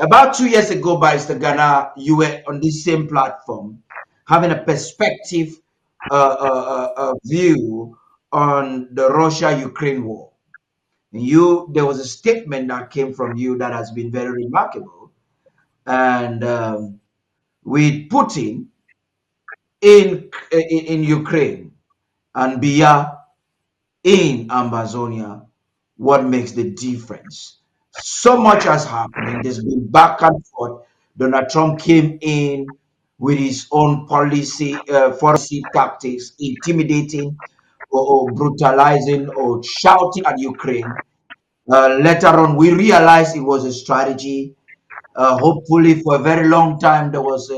About 2 years ago, by Mr. Ghana, you were on this same platform, having a perspective, view on the Russia-Ukraine war. There was a statement that came from you that has been very remarkable, and with Putin in Ukraine and Biya in Ambazonia, what makes the difference? So much has happened. There's been back and forth. Donald Trump came in with his own foreign tactics, intimidating or brutalizing or shouting at Ukraine. Later on, we realized it was a strategy. Hopefully, for a very long time, there was a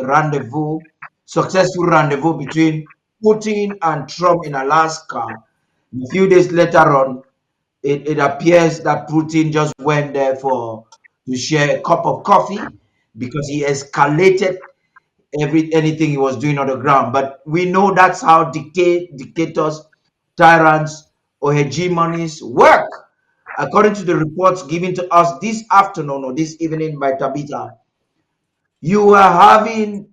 successful rendezvous between Putin and Trump in Alaska. A few days later on, it appears that Putin just went there to share a cup of coffee because he escalated anything he was doing on the ground. But we know that's how dictators, tyrants, or hegemonies work. According to the reports given to us this afternoon or this evening by Tabitha, you are having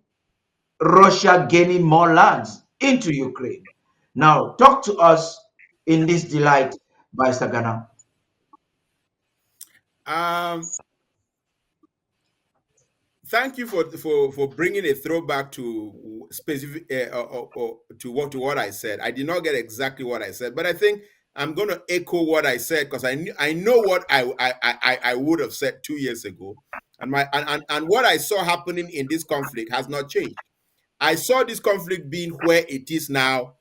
Russia gaining more lands into Ukraine. Now, talk to us in this delight by Sagana. Um, Thank you for bringing a throwback to specific to what I said. I did not get exactly what I said, but I think I'm going to echo what I said because I know what I would have said 2 years ago, and and what I saw happening in this conflict has not changed. I saw this conflict being where it is now,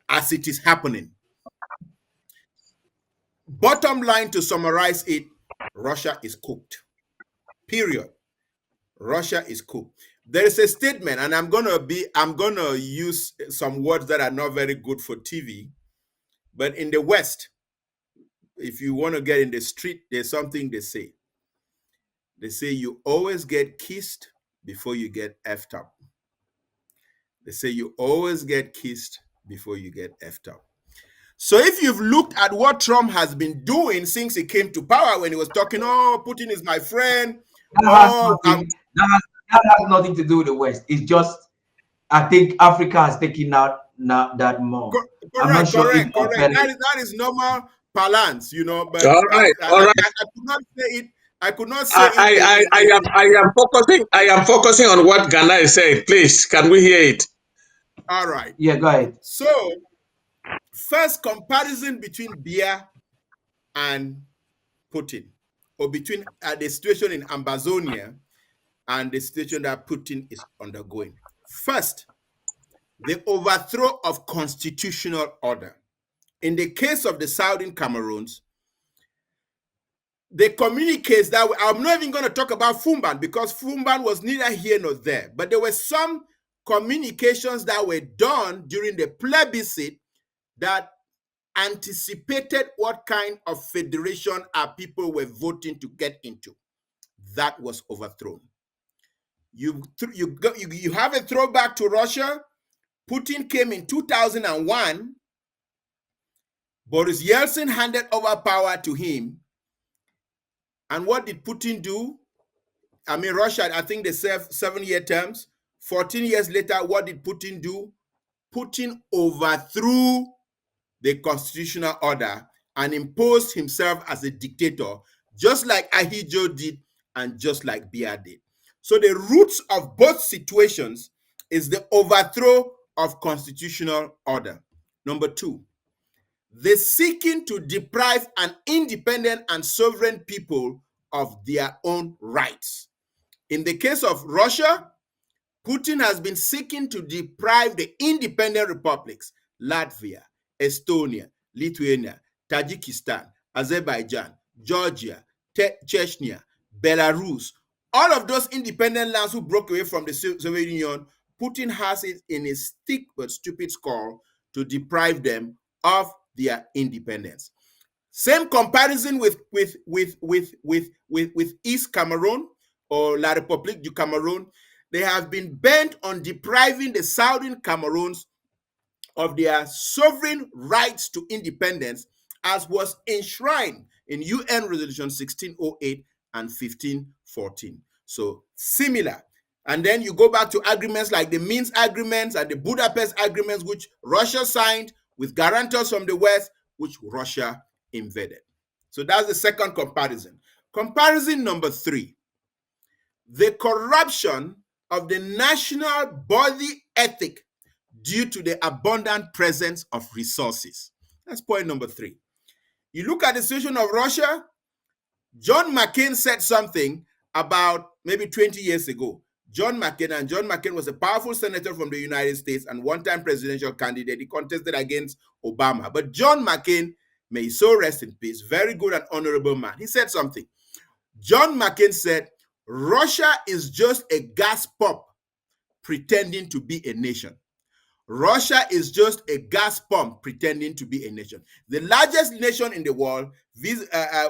as it is happening. Bottom line, to summarize it, Russia is cooked. Period. Russia is cooked. There is a statement, and I'm gonna use some words that are not very good for TV, but in the West, if you want to get in the street, there's something they say. They say you always get kissed before you get effed up. They say you always get kissed before you get effed up. So if you've looked at what Trump has been doing since he came to power, when he was talking, oh, Putin is my friend, That has oh, nothing. That has nothing to do with the West. It's just I think Africa has taken out now that more. I'm not Correct, sure if correct, correct. That is normal parlance, but All right, all right. I could not say it. I could not say it I am focusing on what Ghana is saying. Please, can we hear it? all right. yeah, go ahead. So first comparison between Bia and Putin, or between the situation in Ambazonia and the situation that Putin is undergoing. First, the overthrow of constitutional order. In the case of the Southern Cameroons, the communiques that I'm not even going to talk about Fumban because Fumban was neither here nor there. But there were some communications that were done during the plebiscite that anticipated what kind of federation our people were voting to get into. That was overthrown. You have a throwback to Russia. Putin came in 2001. Boris Yeltsin handed over power to him. And what did Putin do? I mean, Russia, I think they served 7-year terms. 14 years later, what did Putin do? Putin overthrew the constitutional order and imposed himself as a dictator, just like Ahidjo did and just like Biya did. So the roots of both situations is the overthrow of constitutional order. Number two, the seeking to deprive an independent and sovereign people of their own rights. In the case of Russia, Putin has been seeking to deprive the independent republics, Latvia, Estonia, Lithuania, Tajikistan, Azerbaijan, Georgia, Chechnya, Belarus, all of those independent lands who broke away from the Soviet Union. Putin has it in his thick but stupid skull to deprive them of their independence. Same comparison with East Cameroon or La République du Cameroon. They have been bent on depriving the Southern Cameroons of their sovereign rights to independence, as was enshrined in UN Resolution 1608 and 14. So similar. And then you go back to agreements like the Minsk agreements and the Budapest agreements, which Russia signed with guarantors from the West, which Russia invaded. So that's the second comparison. Comparison number 3, the corruption of the national body ethic due to the abundant presence of resources. That's point number 3. You look at the situation of Russia. John McCain said something about maybe 20 years ago. John McCain was a powerful senator from the United States and one-time presidential candidate. He contested against Obama. But John McCain, may his soul rest in peace, very good and honorable man. He said something. John McCain said, Russia is just a gas pump pretending to be a nation. Russia is just a gas pump pretending to be a nation. The largest nation in the world,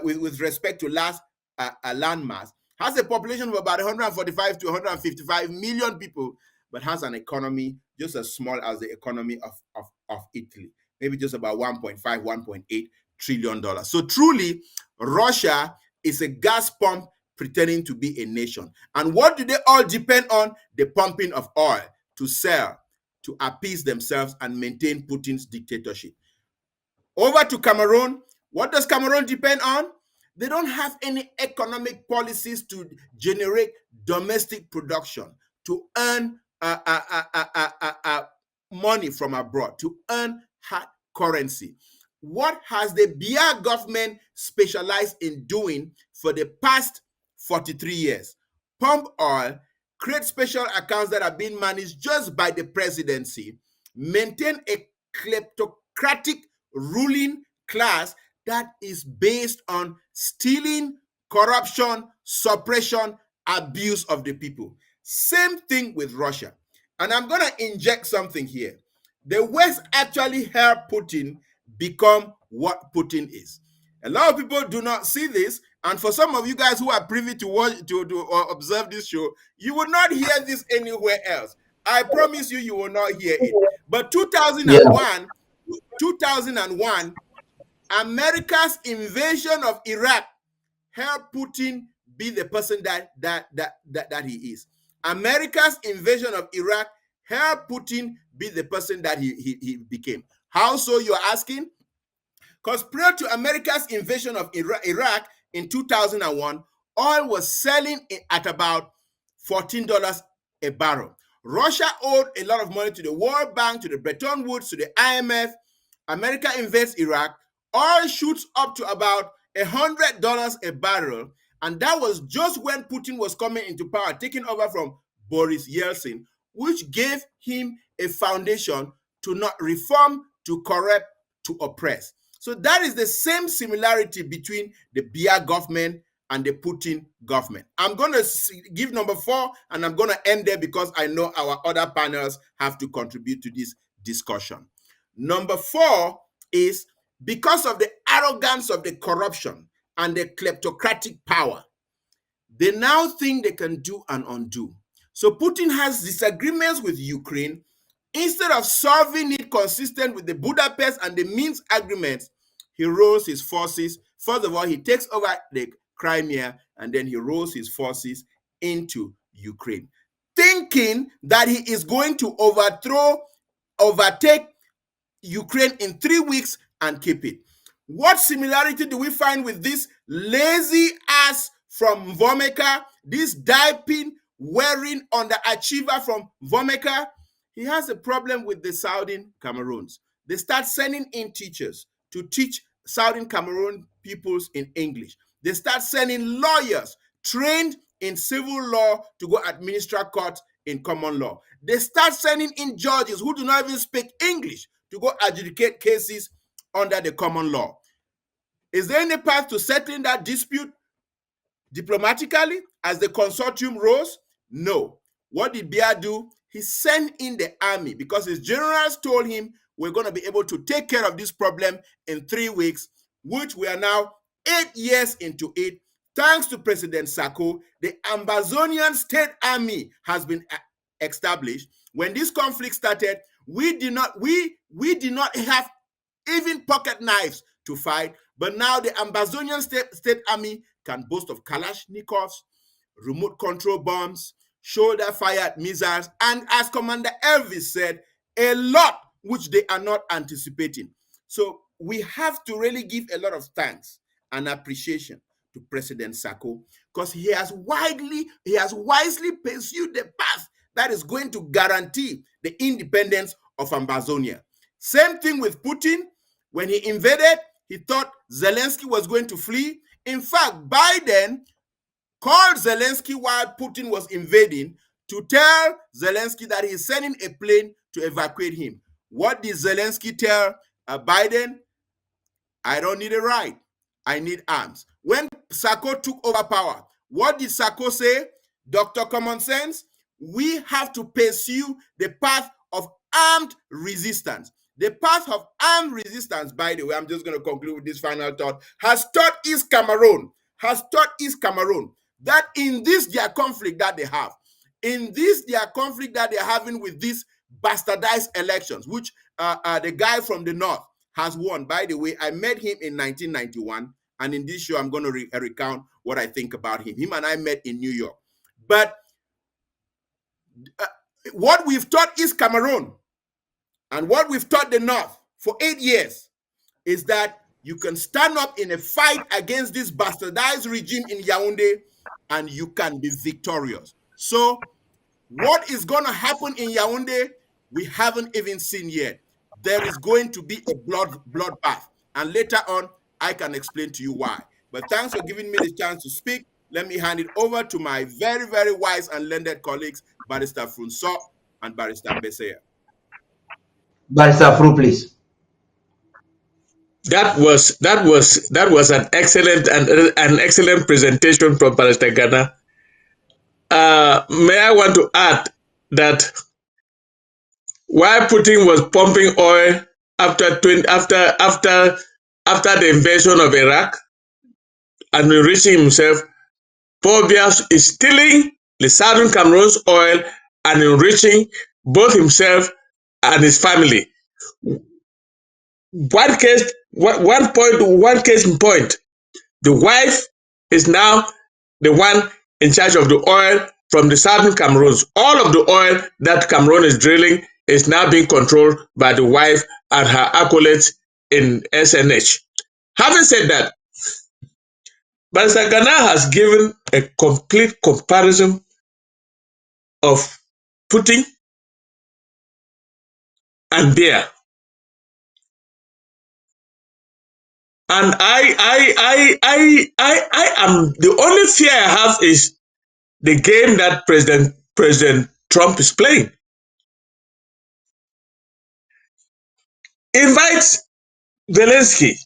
with respect to land mass, has a population of about 145 to 155 million people, but has an economy just as small as the economy of Italy, maybe just about 1.5, 1.8 trillion dollars. So truly, Russia is a gas pump pretending to be a nation. And what do they all depend on? The pumping of oil to sell, to appease themselves and maintain Putin's dictatorship. Over to Cameroon. What does Cameroon depend on? They don't have any economic policies to generate domestic production, to earn money from abroad, to earn hard currency. What has the Biya government specialized in doing for the past 43 years? Pump oil, create special accounts that are being managed just by the presidency, maintain a kleptocratic ruling class that is based on stealing, corruption, suppression, abuse of the people. Same thing with Russia. And I'm going to inject something here. The West actually helped Putin become what Putin is. A lot of people do not see this, and for some of you guys who are privy to watch to observe this show, you will not hear this anywhere else. I promise you, you will not hear it. But 2001, America's invasion of Iraq helped Putin be the person that he is. America's invasion of Iraq helped Putin be the person that he became. How so, you're asking? Because prior to America's invasion of Iraq in 2001, oil was selling at about $14 a barrel. Russia owed a lot of money to the World Bank, to the Bretton Woods, to the IMF. America invades Iraq. Oil shoots up to about $100 a barrel. And that was just when Putin was coming into power, taking over from Boris Yeltsin, which gave him a foundation to not reform, to corrupt, to oppress. So that is the same similarity between the Biya government and the Putin government. I'm going to give number 4, and I'm going to end there because I know our other panels have to contribute to this discussion. Number 4 is because of the arrogance of the corruption and the kleptocratic power, they now think they can do and undo. So Putin has disagreements with Ukraine. Instead of solving it consistent with the Budapest and the Minsk agreements, he rolls his forces. First of all, he takes over the Crimea, and then he rolls his forces into Ukraine, thinking that he is going to overtake Ukraine in 3 weeks and keep it. What similarity do we find with this lazy ass from Vomeka, this diaping, wearing underachiever from Vomeka? He has a problem with the Southern Cameroons. They start sending in teachers to teach Southern Cameroon peoples in English. They start sending lawyers trained in civil law to go administer court in common law. They start sending in judges who do not even speak English to go adjudicate cases under the common law. Is there any path to settling that dispute diplomatically as the consortium rose? No. What did Biya do? He sent in the army because his generals told him, we're going to be able to take care of this problem in 3 weeks, which we are now 8 years into it. Thanks to President Sako, the Ambazonian state army has been established. When this conflict started, we did not have even pocket knives to fight, but now the Ambazonian state army can boast of Kalashnikovs, remote control bombs, shoulder-fired missiles, and as Commander Elvis said, a lot which they are not anticipating. So we have to really give a lot of thanks and appreciation to President Sako, because he has wisely pursued the path that is going to guarantee the independence of Ambazonia. Same thing with Putin. When he invaded, he thought Zelensky was going to flee. In fact, Biden called Zelensky while Putin was invading to tell Zelensky that he's sending a plane to evacuate him. What did Zelensky tell Biden? I don't need a ride. I need arms. When Sako took over power, what did Sako say? Dr. Common Sense, we have to pursue the path of armed resistance. The path of armed resistance, by the way, I'm just going to conclude with this final thought, has taught East Cameroon that in this their conflict that they have, in this their conflict that they're having with these bastardized elections, which the guy from the north has won. By the way, I met him in 1991, and in this show, I'm going to recount what I think about him. Him and I met in New York. But what we've taught East Cameroon and what we've taught the North for 8 years is that you can stand up in a fight against this bastardized regime in Yaoundé and you can be victorious. So what is going to happen in Yaoundé, we haven't even seen yet. There is going to be a bloodbath. And later on, I can explain to you why. But thanks for giving me the chance to speak. Let me hand it over to my very, very wise and learned colleagues, Barrister Frunso and Barrister Besseya. Barrister Fru, please. That was an excellent presentation from Barrister Ghana. May I want to add that while Putin was pumping oil after the invasion of Iraq and enriching himself, Paul Biya is stealing the Southern Cameroon's oil and enriching both himself and his family. One case in point, the wife is now the one in charge of the oil from the Southern Cameroons. All of the oil that Cameroon is drilling is now being controlled by the wife and her acolytes in SNH. Having said that, Barrister Ghana has given a complete comparison of Putin and Biya. And I am, the only fear I have is the game that President Trump is playing. Invite Zelensky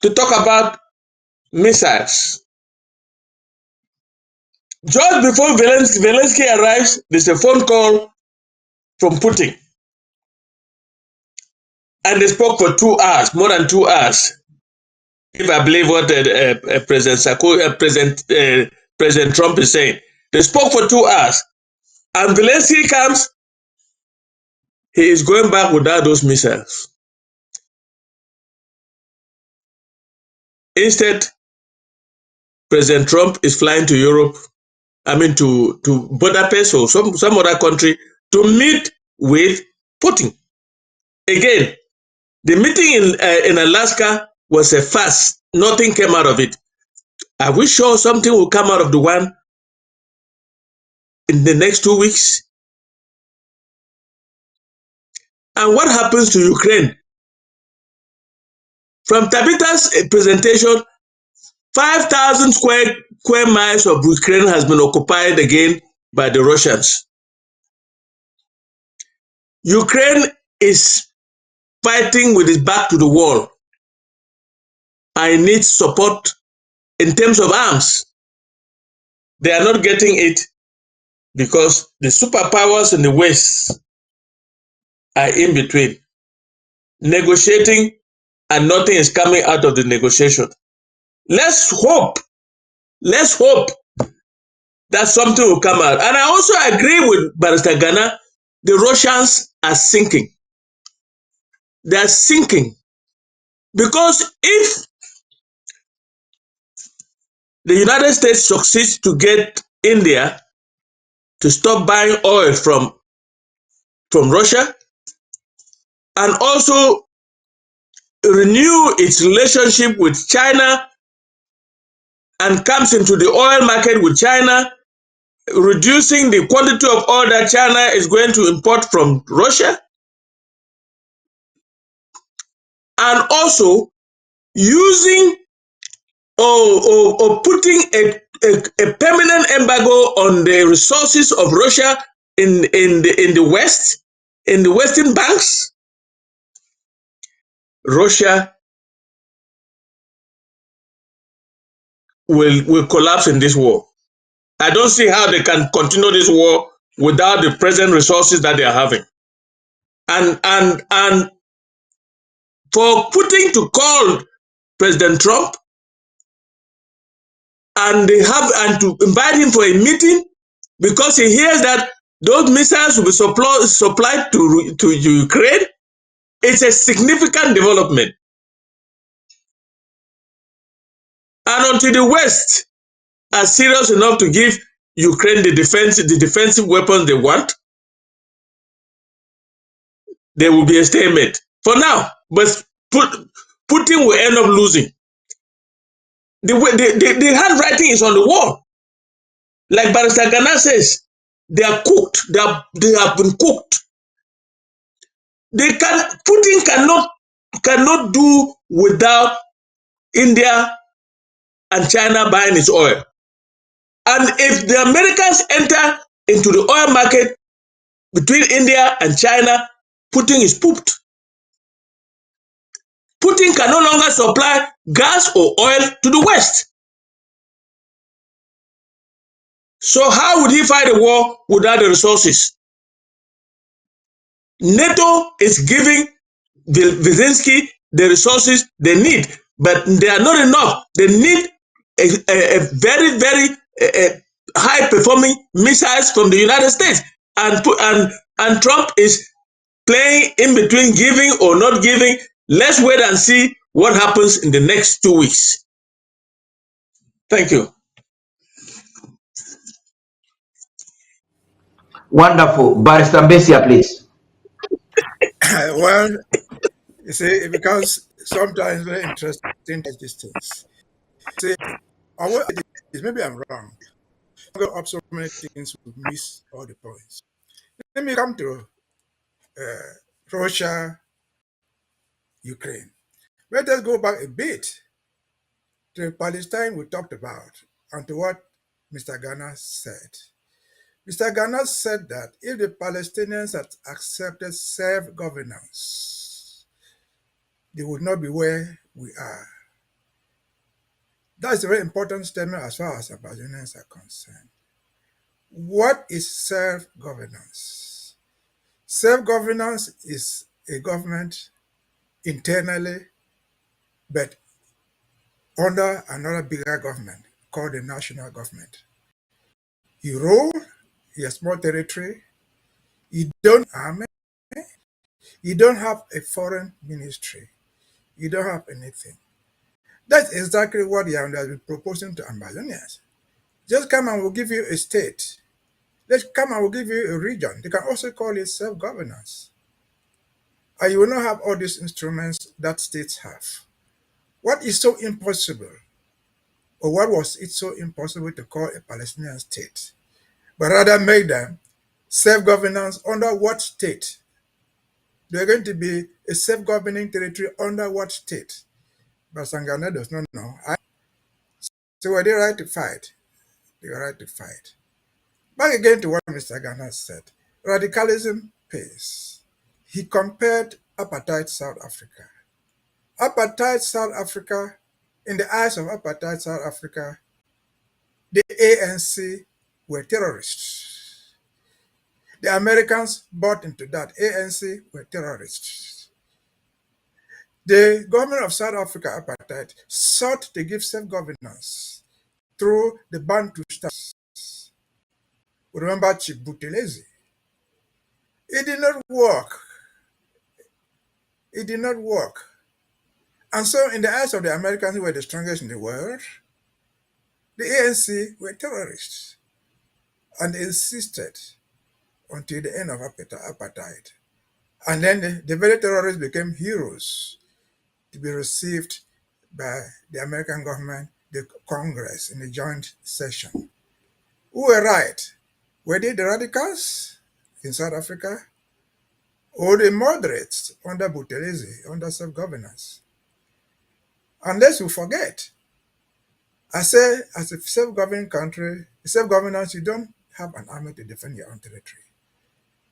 to talk about missiles. Just before Zelensky arrives, there's a phone call from Putin. And they spoke for 2 hours, more than 2 hours. If I believe what President Trump is saying. They spoke for 2 hours. And Zelensky comes, he is going back without those missiles. Instead, President Trump is flying to Europe, to Budapest or some other country to meet with Putin. Again, the meeting in Alaska was a farce. Nothing came out of it. Are we sure something will come out of the one in the next 2 weeks? And what happens to Ukraine? From Tabitha's presentation, 5,000 square miles of Ukraine has been occupied again by the Russians. Ukraine is fighting with its back to the wall. I need support in terms of arms. They are not getting it because the superpowers in the West are in between, negotiating, and nothing is coming out of the negotiation. Let's hope that something will come out. And I also agree with Barrister Ghana, the Russians are sinking. They are sinking because if the United States succeeds to get India to stop buying oil from Russia and also renew its relationship with China and comes into the oil market with China, reducing the quantity of oil that China is going to import from Russia, and also using or putting a permanent embargo on the resources of Russia in the West, in the Western banks. Russia will collapse in this war. I don't see how they can continue this war without the present resources that they are having. And for Putin to call President Trump and they have and to invite him for a meeting because he hears that those missiles will be supplied to Ukraine, it's a significant development. And until the West are serious enough to give Ukraine the defensive weapons they want, there will be a stalemate for now. But Putin will end up losing. The handwriting is on the wall. Like Barrister Ghana says, they are cooked. They have been cooked. Putin cannot do without India and China buying its oil. And if the Americans enter into the oil market between India and China, Putin is pooped. Putin can no longer supply gas or oil to the West. So how would he fight a war without the resources? NATO is giving Zelensky the resources they need, but they are not enough. They need a very, very high-performing missiles from the United States, and Trump is playing in between giving or not giving. Let's wait and see what happens in the next 2 weeks. Thank you. Wonderful. Barrister Mbesia, please. Well, you see, it becomes sometimes very interesting these things. See, on what it is, maybe I'm wrong. I go up so many things to miss all the points. Let me come to Russia, Ukraine. Let us go back a bit to Palestine we talked about and to what Mr. Ghana said. Mr. Ghana said that if the Palestinians had accepted self-governance, they would not be where we are. That's a very important statement as far as Ambazonians are concerned. What is self-governance? Self-governance is a government internally, but under another bigger government called the national government. You rule your small territory, you don't army, you don't have a foreign ministry, you don't have anything. That's exactly what they have been proposing to Ambazonians. Just come and we'll give you a state. Let's come and we'll give you a region. They can also call it self-governance. And you will not have all these instruments that states have. What is so impossible, or what was it so impossible to call a Palestinian state, but rather make them self-governance under what state? They're going to be a self-governing territory under what state? But Sangana does not know. So were they right to fight? They were right to fight. Back again to what Mr. Ghana said. Radicalism pays. He compared apartheid South Africa. Apartheid South Africa, in the eyes of apartheid South Africa, the ANC were terrorists. The Americans bought into that. ANC were terrorists. The government of South Africa, apartheid, sought to give self-governance through the Bantu states. Remember Chief Buthelezi? It did not work. It did not work. And so, in the eyes of the Americans, who were the strongest in the world, The ANC were terrorists and insisted until the end of apartheid. And then the very terrorists became heroes to be received by the American government, the Congress, in a joint session. Who were right? Were they the radicals in South Africa or the moderates under Buthelezi, under self-governance? Unless you forget, I say, as a self-governing country, self-governance, you don't have an army to defend your own territory.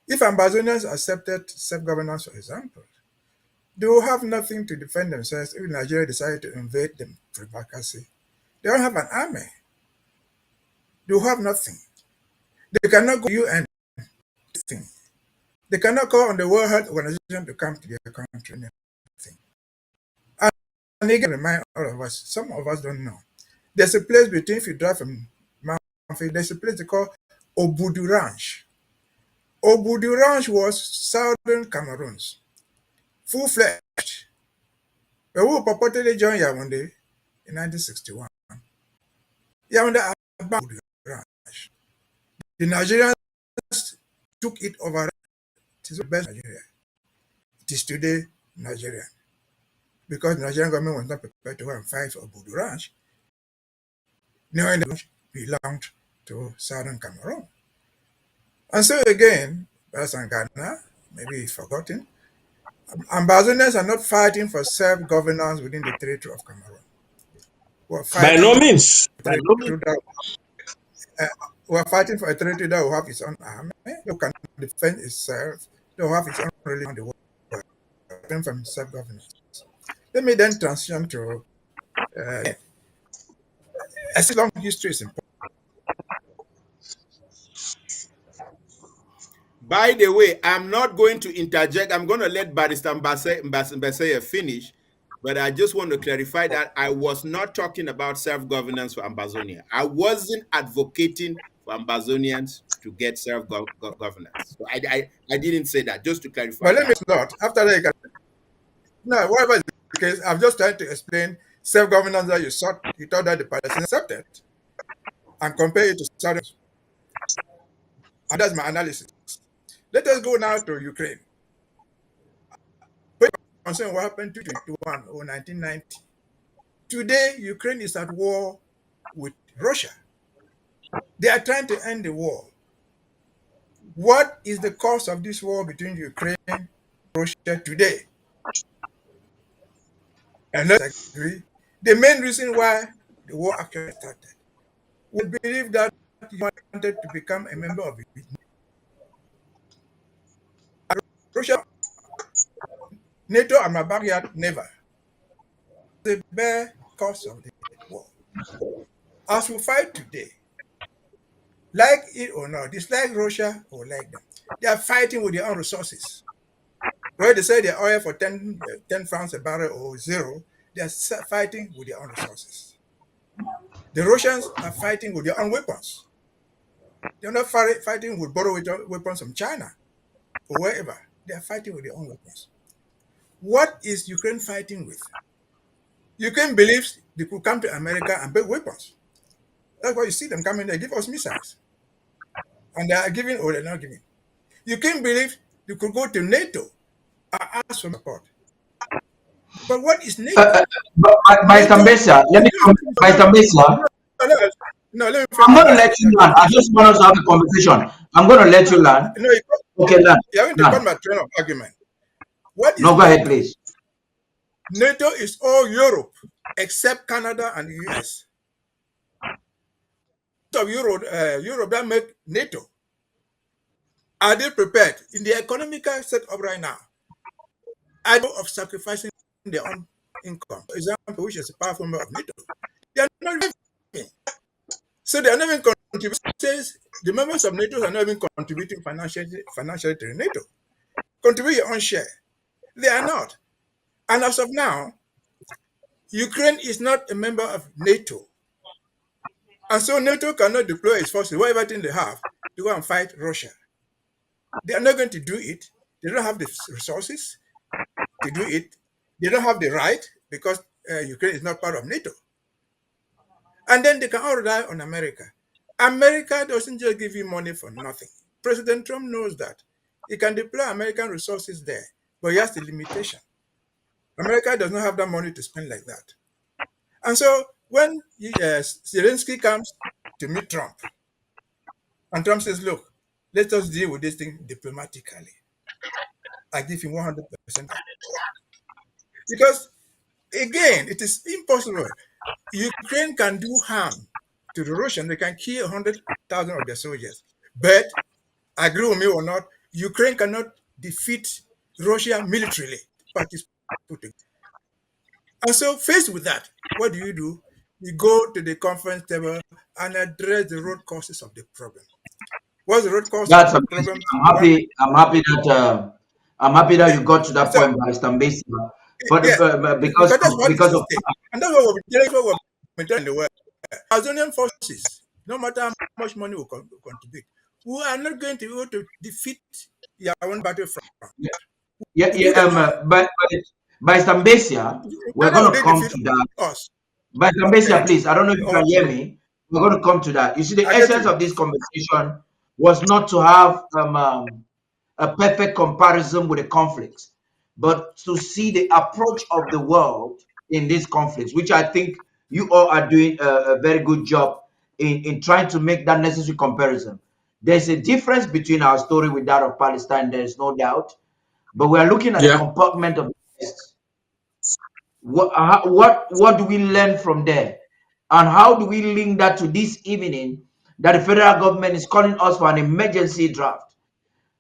If Ambazonians accepted self-governance, for example, they will have nothing to defend themselves if Nigeria decided to invade them for vacancy. They don't have an army. They will have nothing. They cannot go to UN. They cannot call on the World Health Organization to come to their country. Nothing. And again, remind all of us, some of us don't know. There's a place between, if you drive from Mount, there's a place they call Obudu Ranch. Obudu Ranch was southern Cameroon's, full-fledged. But who purportedly joined Yaoundé in 1961? Yaoundé abandoned Obudu Ranch. The Nigerians took it over. It is the best Nigeria. It is today Nigerian. Because the Nigerian government was not prepared to go and fight for Obudu Ranch, knowing that it belonged to southern Cameroon. And so again, that's in Ghana, maybe forgotten, Ambazonians are not fighting for self-governance within the territory of Cameroon. We're By no fighting means. we're fighting for a territory that will have its own army, that can defend itself, that will have its own religion on the world, from self-governance. Let me then transition to a long history is important. By the way, I'm not going to interject. I'm going to let Barrister Mbaseye finish, but I just want to clarify that I was not talking about self-governance for Ambazonia. I wasn't advocating for Ambazonians to get self-governance. So I didn't say that, just to clarify But let me that. not. After that, you can. No, whatever is the case, I'm just trying to explain self-governance that you thought that the Palestinians accepted and compare it to Southern. And that's my analysis. Let us go now to Ukraine. Concern what happened in 2021 or 1990. Today, Ukraine is at war with Russia. They are trying to end the war. What is the cause of this war between Ukraine and Russia today? And let's agree. The main reason why the war actually started. We believe that he wanted to become a member of it. Russia, NATO and my backyard, never. The bare cause of the war. As we fight today, like it or not, dislike Russia or like them, they are fighting with their own resources. Where they say their oil for 10 francs a barrel or zero, they are fighting with their own resources. The Russians are fighting with their own weapons. They're not fighting with borrowed weapons from China or wherever. They are fighting with their own weapons. What is Ukraine fighting with? Ukraine believes they could come to America and build weapons. That's why you see them coming, they give us missiles. And they are giving or they're not giving. Ukraine believes they could go to NATO and ask for support. But what is NATO? But Mr. NATO, Mesa, let me come. Mr. Mesa, no, let me I'm finish. going to let you learn. I just want us to have a conversation. I'm going to let you learn. No, Okay, learn. you're going to cut my train of argument. What is No, go ahead, NATO? please. NATO is all Europe except Canada and the US. Of Europe that make NATO. Are they prepared in the economical setup right now? Are they of sacrificing their own income? For example, which is a powerful member of NATO. They are not living. So they are not even contributing. The members of NATO are not even contributing financially to NATO. Contribute your own share. They are not. And as of now, Ukraine is not a member of NATO. And so NATO cannot deploy its forces, whatever thing they have, to go and fight Russia. They are not going to do it. They don't have the resources to do it. They don't have the right because Ukraine is not part of NATO. And then they can all rely on America. America doesn't just give you money for nothing. President Trump knows that. He can deploy American resources there, but he has the limitation. America does not have that money to spend like that. And so when Zelensky comes to meet Trump, and Trump says, look, let us deal with this thing diplomatically. I give him 100% support. Because, again, it is impossible. Ukraine can do harm to the Russians. They can kill 100,000 of their soldiers. But, agree with me or not, Ukraine cannot defeat Russia militarily. And so, faced with that, what do? You go to the conference table and address the root causes of the problem. What's the root cause of That's the amazing. problem? I'm One, happy. I'm happy that you got to that so, point, Barrister Mbesi. But yeah, because that's what because is at of stake. And that's what we're doing in the world. Amazonian forces, no matter how much money we contribute, we are not going to be able to defeat your own battlefront. yeah, yeah, We yeah do that. but Barrister Mbesi, we're Neither will going to they come defeat to that. us. Barrister Mbesi, Right. please, I don't know if you Or can hear me. We're going to come to that. You see, the I get essence you. of this conversation was not to have a perfect comparison with the conflicts, but to see the approach of the world in these conflicts, which I think you all are doing a very good job in trying to make that necessary comparison. There's a difference between our story with that of Palestine, there is no doubt, but we are looking at the Yeah. compartment of the West. What do we learn from there? And how do we link that to this evening that the federal government is calling us for an emergency draft?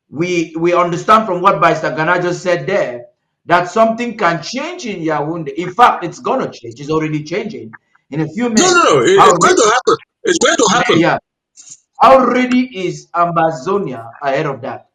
We understand from what Barrister Ghana just said there that something can change in Yaoundé. In fact, it's gonna change. It's already changing in a few No, no, minutes. no. How It's going to happen. It's going to yeah, happen. yeah. How ready is Ambazonia ahead of that?